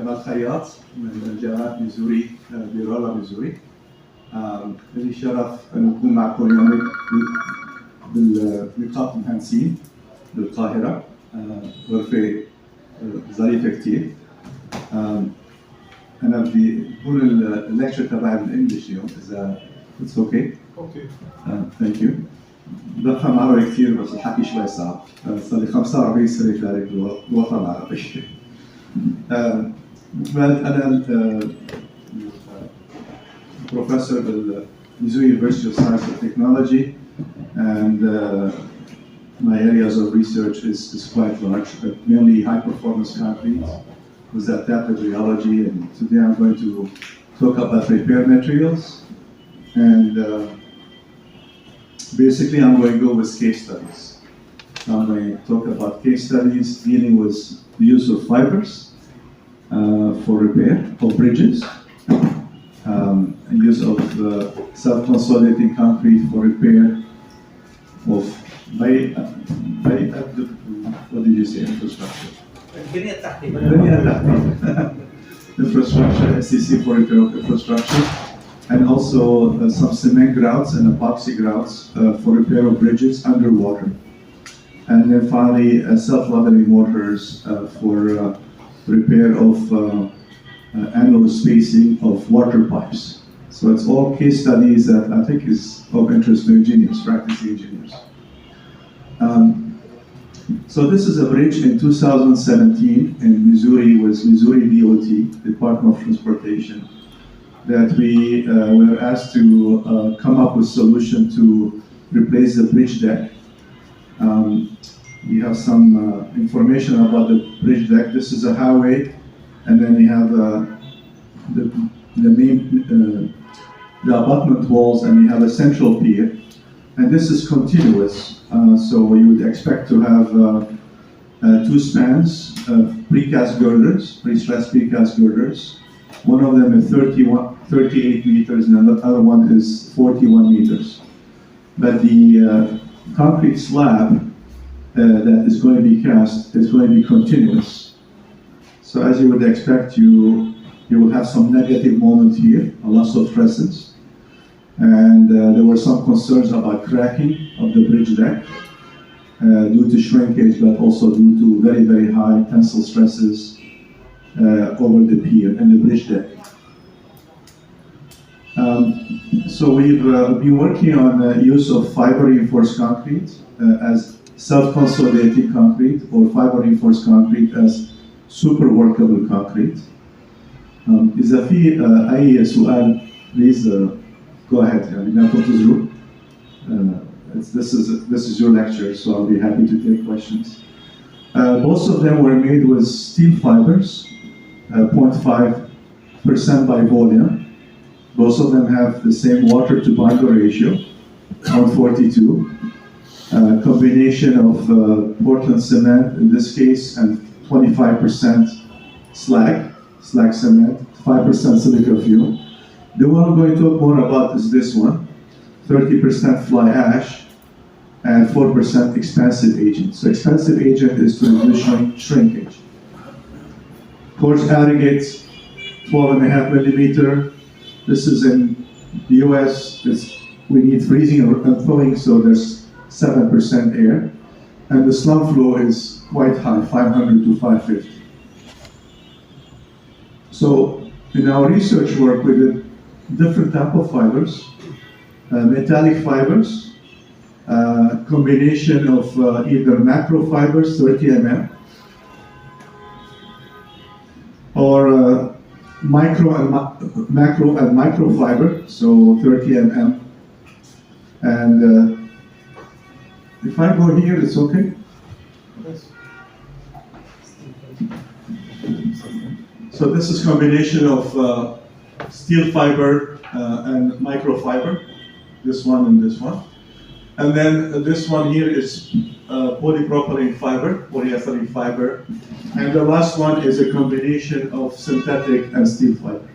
كمال خياط من جامعة ميزوري بيرولا ميزوري. لي شرف أن أكون معكم اليوم بنقابة المهندسين بالقاهرة. غرفة ظريفة كتير. أنا بدي أقول الليكتشر تبعي بالإنجلش اليوم إذا اتس أوكي. اوكي. ثانك يو. بفهم عربي كثير بس الحكي شوي صعب. صار لي 45 سنة خارج الوطن العربي. أنا professor at Missouri University of Science and Technology, and my areas of research is quite large, but mainly high performance concrete with adaptive rheology, and today I'm going to talk about repair materials, and basically I'm going to go with case studies. I'm going to talk about case studies dealing with the use of fibers for repair of bridges, and use of self-consolidating concrete for repair of what did you say? Infrastructure. Infrastructure, SCC for repair of infrastructure, and also some cement grouts and epoxy grouts for repair of bridges underwater. And then finally, self-leveling mortars for repair of annual spacing of water pipes. So it's all case studies that I think is of interest to engineers, practicing engineers. So this is a bridge in 2017 in Missouri with Missouri DOT, Department of Transportation, that we were asked to come up with a solution to replace the bridge deck. We have some information about the bridge deck. This is a highway, and then we have the main the abutment walls, and we have a central pier, and this is continuous. So you would expect to have two spans, precast girders, pre-stressed precast girders. One of them is 38 meters, and the other one is 41 meters. But the concrete slab that is going to be cast is going to be continuous. So as you would expect, you will have some negative moment here, a loss of stresses. And there were some concerns about cracking of the bridge deck due to shrinkage, but also due to very, very high tensile stresses over the pier and the bridge deck. So we've been working on the use of fiber reinforced concrete as self-consolidating concrete, or fiber reinforced concrete as super workable concrete. إذا في أي سؤال please go ahead. يعني لا تنتظروا. This is your lecture, so I'll be happy to take questions. Most of them were made with steel fibers, 0.5% by volume. Most of them have the same water to binder ratio, 142. Combination of Portland cement in this case, and 25% slag cement, 5% silica fuel. The one I'm going to talk more about is this one, 30% fly ash and 4% expansive agent. So expansive agent is to reduce shrinkage. Coarse aggregate, 12.5 millimeter. This is in the US, we need freezing and thawing, so there's 7% air. And the slump flow is quite high, 500 to 550. So in our research work, we did different type of fibers, metallic fibers, combination of either macro fibers, 30 mm, or macro and micro fiber, so 30 mm. And if I go here, it's okay? Yes. So this is combination of steel fiber and microfiber, this one and this one. And then this one here is polypropylene fiber, polyethylene fiber. And the last one is a combination of synthetic and steel fiber.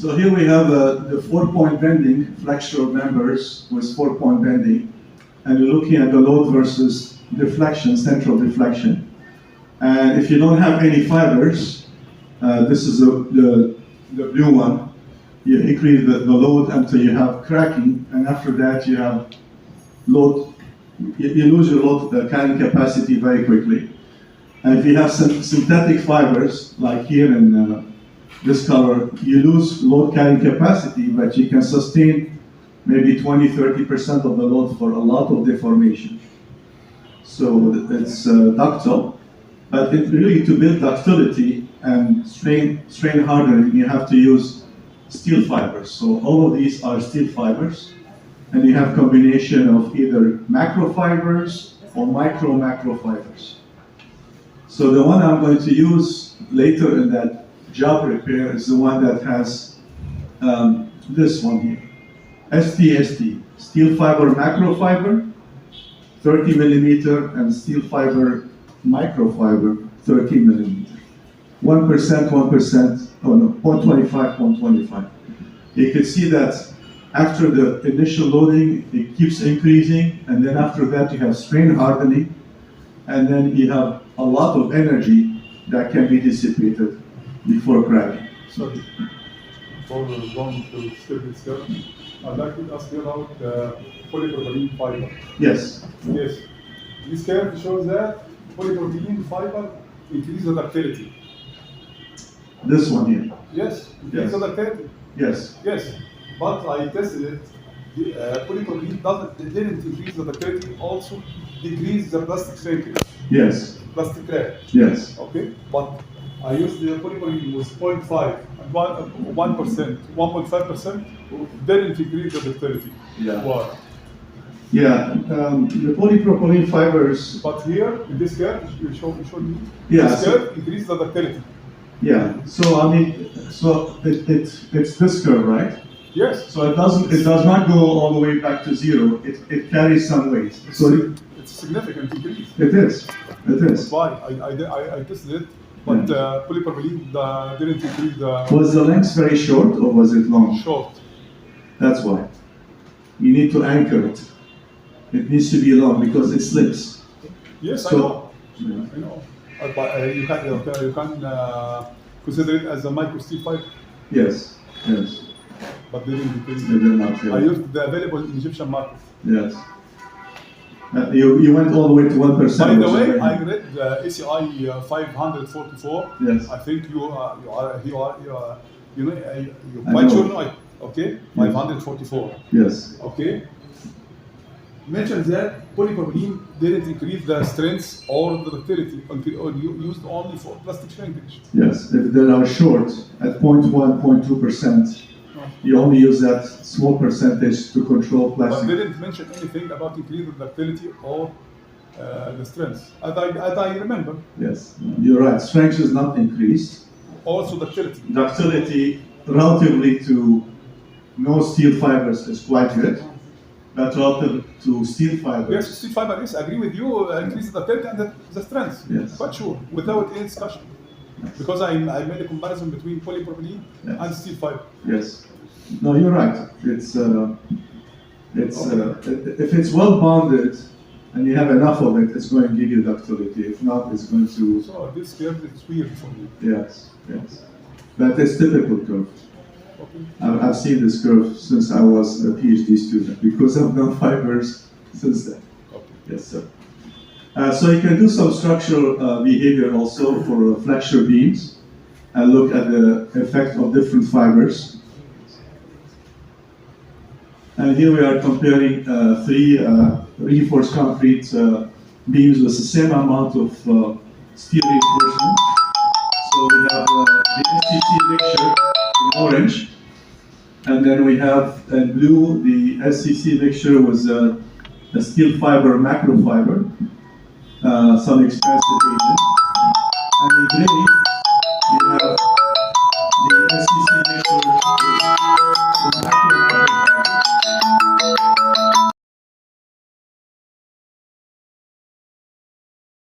So here we have the 4-point bending, flexural members with 4-point bending, and you're looking at the load versus deflection, central deflection. And if you don't have any fibers, this is the blue one, you increase the load until you have cracking, and after that you have load, you lose your load carrying capacity very quickly. And if you have some synthetic fibers, like here in this color, you lose load carrying capacity, but you can sustain maybe 20–30% of the load for a lot of deformation. So it's ductile, but it really, to build ductility and strain hardening, you have to use steel fibers. So all of these are steel fibers, and you have combination of either macro fibers or macro fibers. So the one I'm going to use later in that job repair is the one that has this one here. ST, steel fiber macro fiber, 30 millimeter, and steel fiber microfiber, 30 millimeter. 1%, oh no, 0.25, 0.25. You can see that after the initial loading, it keeps increasing, and then after that you have strain hardening, and then you have a lot of energy that can be dissipated before cracking. Sorry, before going to step, I'd like to ask you about polypropylene fiber. Yes. Yes. This curve shows that polypropylene fiber increases the ductility. This one here. Yes. Increases the ductility. Yes. Yes. But I tested it. Polypropylene didn't increase the ductility. Also decrease the plastic shrinkage. Yes. Plastic crack. Yes. Okay. But I used the polypropylene was 0.5 and 1%, 1.5%. Didn't increase the ductility. Yeah. Why? Yeah, the polypropylene fibers. But here, in this curve, you showed me. Yeah, This curve increases the ductility. Yeah. So I mean, so it's this curve, right? Yes. So it does not go all the way back to zero. It carries some weight. So it's a significant increase. It is. Why? I tested it, but polypropylene didn't increase the. Was the length very short or was it long? Short. That's why. You need to anchor it. It needs to be long because it slips. Yes, so, I know. Yeah. I know. But you can consider it as a micro steel fiber. Yes. Yes. But they didn't increase. They did not. Yeah. I used the available in Egyptian market. Yes. You went all the way to 1%. By the way, I read ACI 544. Yes. I think you're quite sure now. Okay, 544. Yes. Okay. Mentions that polypropylene didn't increase the strength or the ductility or used only for plastic shrinkage. Yes. If they are short at 0.1, 0.2%, you only use that small percentage to control plastic. But they didn't mention anything about increasing the ductility or the strength, as I remember. Yes, you're right. Strength is not increased. Also ductility. Ductility, relatively to no steel fibers, is quite good. But relative to steel fibers. Yes, steel fiber, yes, I agree with you. Increase the ductility and the strength. Yes. Quite sure, without any discussion. Yes. Because I made a comparison between polypropylene and steel fiber. Yes. No, you're right. It's if it's well bonded and you have enough of it, it's going to give you ductility. If not, it's going to. So this curve is weird for me. Yes, yes. But it's typical curve. Okay. I've seen this curve since I was a PhD student because I've done fibers since then. Okay. Yes, sir. So you can do some structural behavior also for flexure beams and look at the effect of different fibers. And here we are comparing three reinforced concrete beams with the same amount of steel reinforcement. So we have the SCC mixture in orange, and then we have in blue the SCC mixture with a steel fiber macro fiber, some expensive agent.